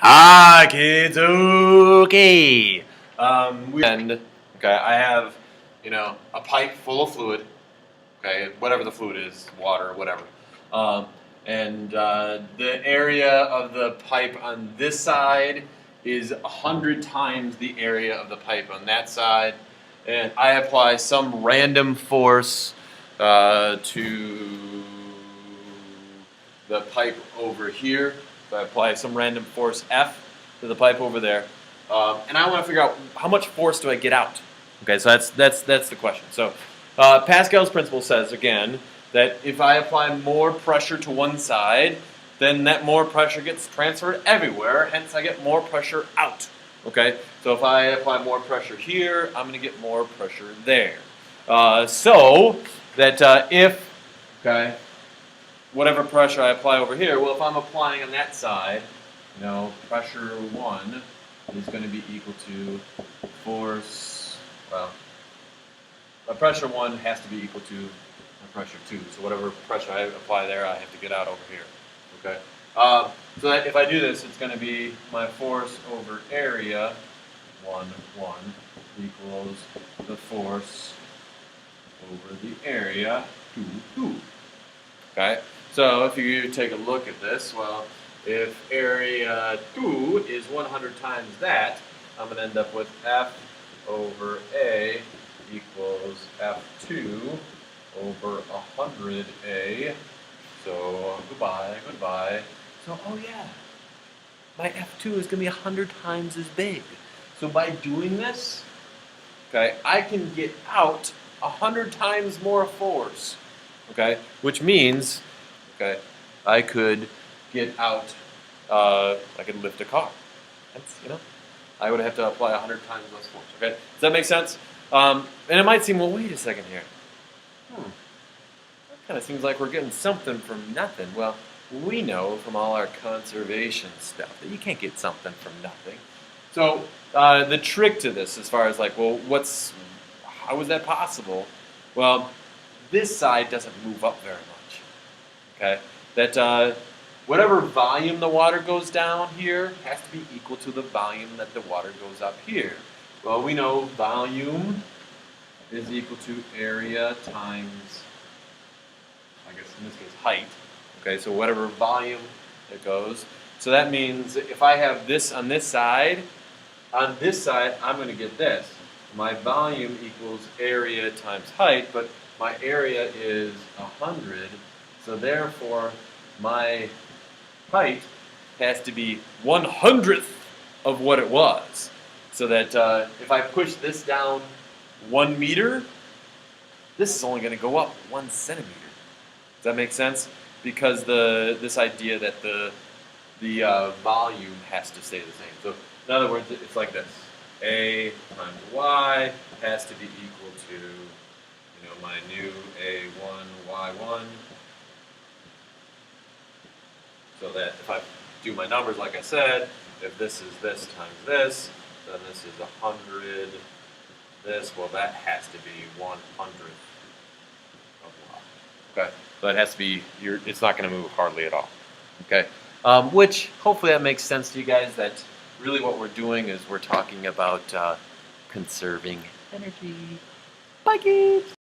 Hi kids, okay. Okay, I have, a pipe full of fluid, okay, whatever the fluid is, water, whatever. Um, and the area of the pipe on this side is 100 times the area of the pipe on that side. And I apply some random force to the pipe over here. So I apply some random force F to the pipe over there. And I want to figure out how much force do I get out. Okay, so that's the question. So Pascal's principle says, again, that if I apply more pressure to one side, then that more pressure gets transferred everywhere, hence I get more pressure out. Okay, so if I apply more pressure here, I'm going to get more pressure there. So that okay, whatever pressure I apply over here, well, if I'm applying on that side, pressure 1 is going to be equal to force, well, pressure 1 has to be equal to pressure 2. So whatever pressure I apply there, I have to get out over here. Okay. So that if I do this, it's going to be my force over area, 1, equals the force over the area, 2. Okay. So if you take a look at this, well, if area 2 is 100 times that, I'm going to end up with F over A equals F2 over 100A. So goodbye. So, oh yeah, my F2 is going to be 100 times as big. So by doing this, okay, I can get out 100 times more force. Okay, which means, okay, I could get out, I could lift a car. That's, I would have to apply 100 times less force. Okay, does that make sense? And it might seem, well, wait a second here. That kind of seems like we're getting something from nothing. Well, we know from all our conservation stuff that you can't get something from nothing. So the trick to this, as far as like, well, how is that possible? Well, this side doesn't move up very much. Okay, that whatever volume the water goes down here has to be equal to the volume that the water goes up here. Well, we know volume is equal to area times, I guess in this case, height. Okay, so whatever volume it goes. So that means if I have this on this side, I'm going to get this. My volume equals area times height, but my area is 100, so therefore my height has to be 1/100th of what it was. So that if I push this down 1 meter, this is only going to go up 1 centimeter. Does that make sense? Because this idea that the volume has to stay the same. So in other words, it's like this: A times Y has to be equal to my new A1 Y1. So that if I do my numbers like I said, if this is this times this, then this is 100. This, well, that has to be 1/100th of Y. Okay, so it has to be. It's not going to move hardly at all. Okay, which hopefully that makes sense to you guys. That really what we're doing is we're talking about conserving energy. Bye, kids.